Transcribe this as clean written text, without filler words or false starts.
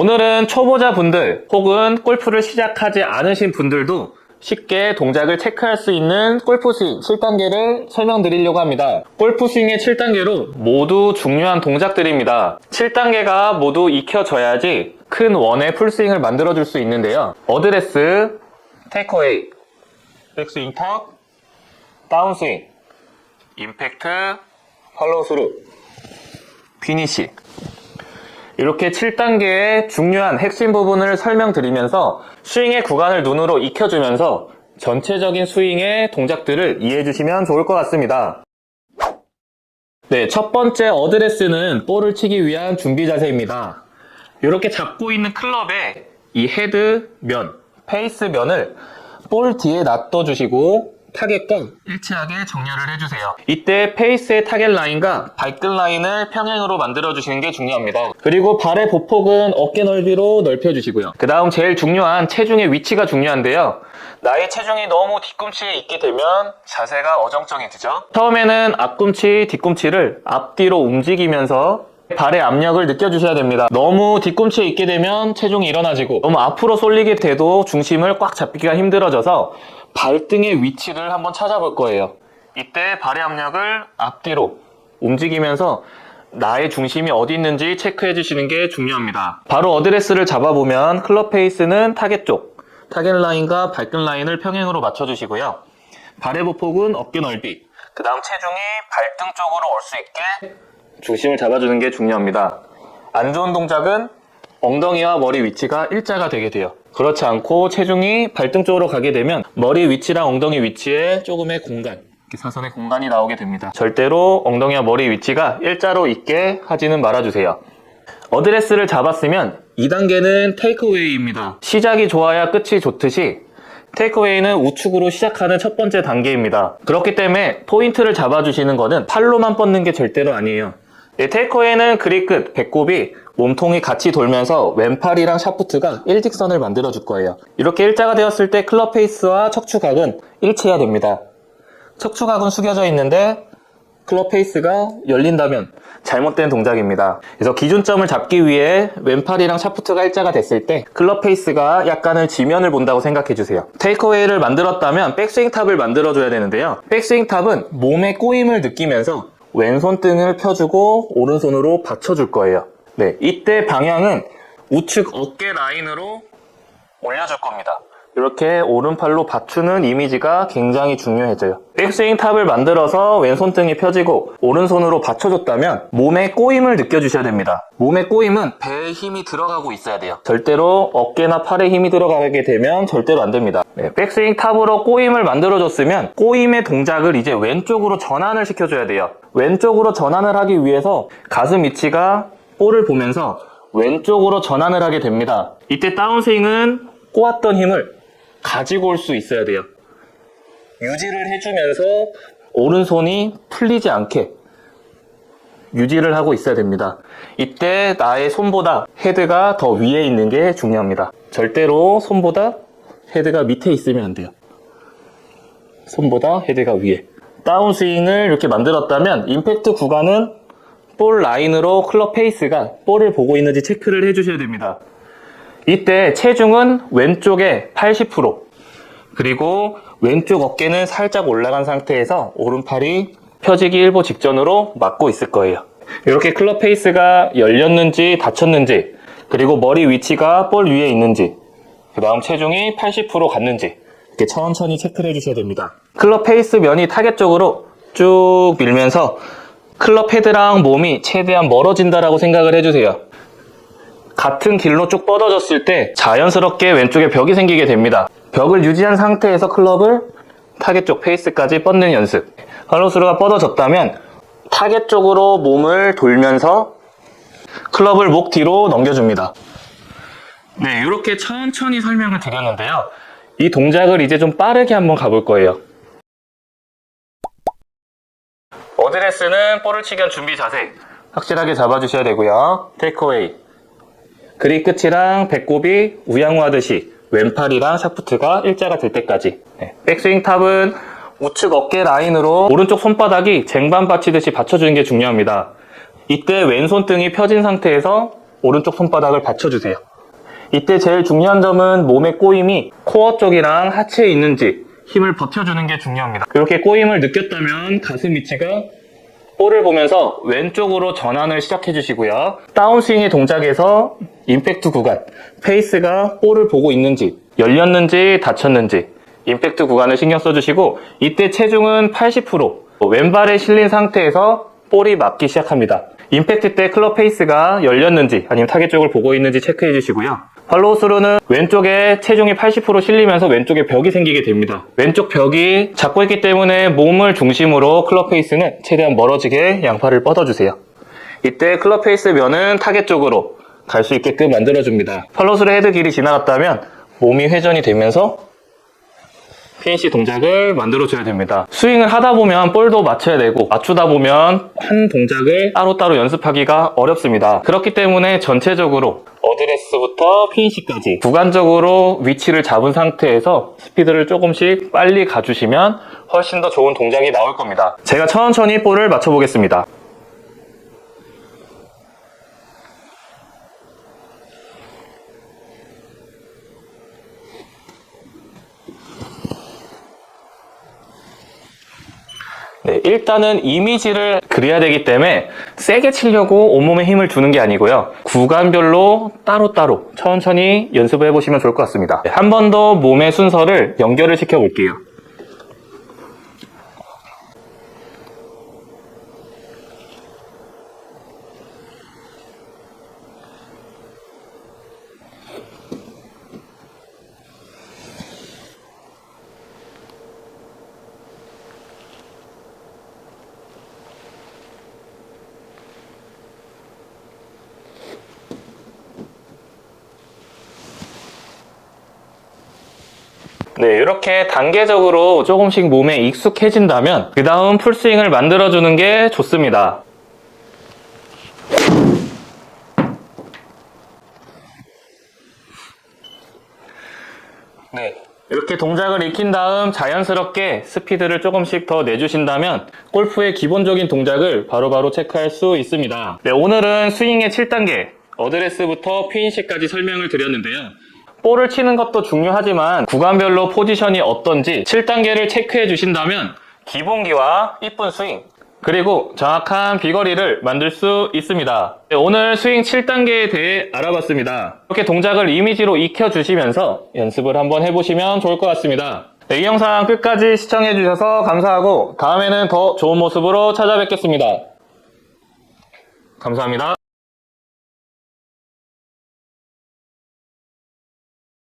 오늘은 초보자분들 혹은 골프를 시작하지 않으신 분들도 쉽게 동작을 체크할 수 있는 골프 스윙 7단계를 설명드리려고 합니다. 골프 스윙의 7단계로 모두 중요한 동작들입니다. 7단계가 모두 익혀져야지 큰 원의 풀스윙을 만들어줄 수 있는데요. 어드레스, 테이크어웨이, 백스윙 턱, 다운스윙, 임팩트, 팔로우 스루, 피니시. 이렇게 7단계의 중요한 핵심 부분을 설명드리면서 스윙의 구간을 눈으로 익혀주면서 전체적인 스윙의 동작들을 이해해 주시면 좋을 것 같습니다. 네, 첫 번째 어드레스는 볼을 치기 위한 준비 자세입니다. 이렇게 잡고 있는 클럽에 이 헤드 면, 페이스 면을 볼 뒤에 놔둬주시고 타겟과 일치하게 정렬을 해주세요. 이때 페이스의 타겟 라인과 발끝 라인을 평행으로 만들어주시는 게 중요합니다. 그리고 발의 보폭은 어깨 넓이로 넓혀주시고요. 그 다음 제일 중요한 체중의 위치가 중요한데요. 나의 체중이 너무 뒤꿈치에 있게 되면 자세가 어정쩡해지죠. 처음에는 앞꿈치, 뒤꿈치를 앞뒤로 움직이면서 발의 압력을 느껴주셔야 됩니다. 너무 뒤꿈치에 있게 되면 체중이 일어나지고 너무 앞으로 쏠리게 돼도 중심을 꽉 잡기가 힘들어져서 발등의 위치를 한번 찾아볼 거예요. 이때 발의 압력을 앞뒤로 움직이면서 나의 중심이 어디 있는지 체크해 주시는 게 중요합니다. 바로 어드레스를 잡아보면 클럽 페이스는 타겟 쪽, 타겟 라인과 발끝 라인을 평행으로 맞춰주시고요. 발의 보폭은 어깨 넓이, 그 다음 체중이 발등 쪽으로 올 수 있게 중심을 잡아주는 게 중요합니다. 안 좋은 동작은 엉덩이와 머리 위치가 일자가 되게 돼요. 그렇지 않고 체중이 발등 쪽으로 가게 되면 머리 위치랑 엉덩이 위치에 조금의 공간, 이렇게 사선의 공간이 나오게 됩니다. 절대로 엉덩이와 머리 위치가 일자로 있게 하지는 말아주세요. 어드레스를 잡았으면 2단계는 테이크어웨이입니다. 시작이 좋아야 끝이 좋듯이 테이크어웨이는 우측으로 시작하는 첫 번째 단계입니다. 그렇기 때문에 포인트를 잡아주시는 거는 팔로만 뻗는 게 절대로 아니에요. 테이크어웨이는 그립 끝, 배꼽이 몸통이 같이 돌면서 왼팔이랑 샤프트가 일직선을 만들어 줄 거예요. 이렇게 일자가 되었을 때 클럽 페이스와 척추각은 일치해야 됩니다. 척추각은 숙여져 있는데 클럽 페이스가 열린다면 잘못된 동작입니다. 그래서 기준점을 잡기 위해 왼팔이랑 샤프트가 일자가 됐을 때 클럽 페이스가 약간의 지면을 본다고 생각해 주세요. 테이크어웨이를 만들었다면 백스윙 탑을 만들어 줘야 되는데요. 백스윙 탑은 몸의 꼬임을 느끼면서 왼손등을 펴주고 오른손으로 받쳐줄 거예요. 네, 이때 방향은 우측 어깨 라인으로 올려줄 겁니다. 이렇게 오른팔로 받추는 이미지가 굉장히 중요해져요. 백스윙 탑을 만들어서 왼손등이 펴지고 오른손으로 받쳐줬다면 몸의 꼬임을 느껴주셔야 됩니다. 몸의 꼬임은 배에 힘이 들어가고 있어야 돼요. 절대로 어깨나 팔에 힘이 들어가게 되면 절대로 안 됩니다. 네, 백스윙 탑으로 꼬임을 만들어줬으면 꼬임의 동작을 이제 왼쪽으로 전환을 시켜줘야 돼요. 왼쪽으로 전환을 하기 위해서 가슴 위치가 볼을 보면서 왼쪽으로 전환을 하게 됩니다. 이때 다운스윙은 꼬았던 힘을 가지고 올 수 있어야 돼요. 유지를 해주면서 오른손이 풀리지 않게 유지를 하고 있어야 됩니다. 이때 나의 손보다 헤드가 더 위에 있는 게 중요합니다. 절대로 손보다 헤드가 밑에 있으면 안 돼요. 손보다 헤드가 위에. 다운스윙을 이렇게 만들었다면 임팩트 구간은 볼 라인으로 클럽 페이스가 볼을 보고 있는지 체크를 해주셔야 됩니다. 이때 체중은 왼쪽에 80%, 그리고 왼쪽 어깨는 살짝 올라간 상태에서 오른팔이 펴지기 일보 직전으로 막고 있을 거예요. 이렇게 클럽 페이스가 열렸는지 닫혔는지, 그리고 머리 위치가 볼 위에 있는지, 그 다음 체중이 80% 갔는지 이렇게 천천히 체크를 해주셔야 됩니다. 클럽 페이스 면이 타겟 쪽으로 쭉 밀면서 클럽 헤드랑 몸이 최대한 멀어진다라고 생각을 해주세요. 같은 길로 쭉 뻗어졌을 때 자연스럽게 왼쪽에 벽이 생기게 됩니다. 벽을 유지한 상태에서 클럽을 타겟 쪽 페이스까지 뻗는 연습. 팔로우스루가 뻗어졌다면 타겟 쪽으로 몸을 돌면서 클럽을 목 뒤로 넘겨줍니다. 네, 이렇게 천천히 설명을 드렸는데요. 이 동작을 이제 좀 빠르게 한번 가볼 거예요. 어드레스는 볼을 치기 위한 준비 자세 확실하게 잡아주셔야 되고요. 테이크어웨이, 그립 끝이랑 배꼽이 우양우하듯이 왼팔이랑 샤프트가 일자가 될 때까지. 네. 백스윙 탑은 우측 어깨 라인으로 오른쪽 손바닥이 쟁반 받치듯이 받쳐주는 게 중요합니다. 이때 왼손등이 펴진 상태에서 오른쪽 손바닥을 받쳐주세요. 이때 제일 중요한 점은 몸의 꼬임이 코어 쪽이랑 하체에 있는지 힘을 버텨주는 게 중요합니다. 이렇게 꼬임을 느꼈다면 가슴 위치가 볼을 보면서 왼쪽으로 전환을 시작해 주시고요. 다운스윙의 동작에서 임팩트 구간, 페이스가 볼을 보고 있는지, 열렸는지 닫혔는지 임팩트 구간을 신경 써주시고, 이때 체중은 80% 왼발에 실린 상태에서 볼이 맞기 시작합니다. 임팩트 때 클럽 페이스가 열렸는지 아니면 타겟 쪽을 보고 있는지 체크해 주시고요. 팔로우스루는 왼쪽에 체중이 80% 실리면서 왼쪽에 벽이 생기게 됩니다. 왼쪽 벽이 잡고 있기 때문에 몸을 중심으로 클럽 페이스는 최대한 멀어지게 양팔을 뻗어주세요. 이때 클럽 페이스 면은 타겟 쪽으로 갈 수 있게끔 만들어줍니다. 팔로우스루 헤드 길이 지나갔다면 몸이 회전이 되면서 PNC 동작을 만들어줘야 됩니다. 스윙을 하다 보면 볼도 맞춰야 되고, 맞추다 보면 한 동작을 따로따로 연습하기가 어렵습니다. 그렇기 때문에 전체적으로 어드레스부터 PNC까지 구간적으로 위치를 잡은 상태에서 스피드를 조금씩 빨리 가주시면 훨씬 더 좋은 동작이 나올 겁니다. 제가 천천히 볼을 맞춰보겠습니다. 네, 일단은 이미지를 그려야 되기 때문에 세게 치려고 온몸에 힘을 주는 게 아니고요. 구간별로 따로따로 천천히 연습을 해보시면 좋을 것 같습니다. 한 번 더 몸의 순서를 연결을 시켜볼게요. 네, 이렇게 단계적으로 조금씩 몸에 익숙해진다면 그 다음 풀스윙을 만들어주는 게 좋습니다. 네, 이렇게 동작을 익힌 다음 자연스럽게 스피드를 조금씩 더 내주신다면 골프의 기본적인 동작을 바로바로 체크할 수 있습니다. 네, 오늘은 스윙의 7단계, 어드레스부터 PNC까지 설명을 드렸는데요. 볼을 치는 것도 중요하지만 구간별로 포지션이 어떤지 7단계를 체크해 주신다면 기본기와 이쁜 스윙, 그리고 정확한 비거리를 만들 수 있습니다. 네, 오늘 스윙 7단계에 대해 알아봤습니다. 이렇게 동작을 이미지로 익혀주시면서 연습을 한번 해보시면 좋을 것 같습니다. 네, 이 영상 끝까지 시청해 주셔서 감사하고 다음에는 더 좋은 모습으로 찾아뵙겠습니다. 감사합니다.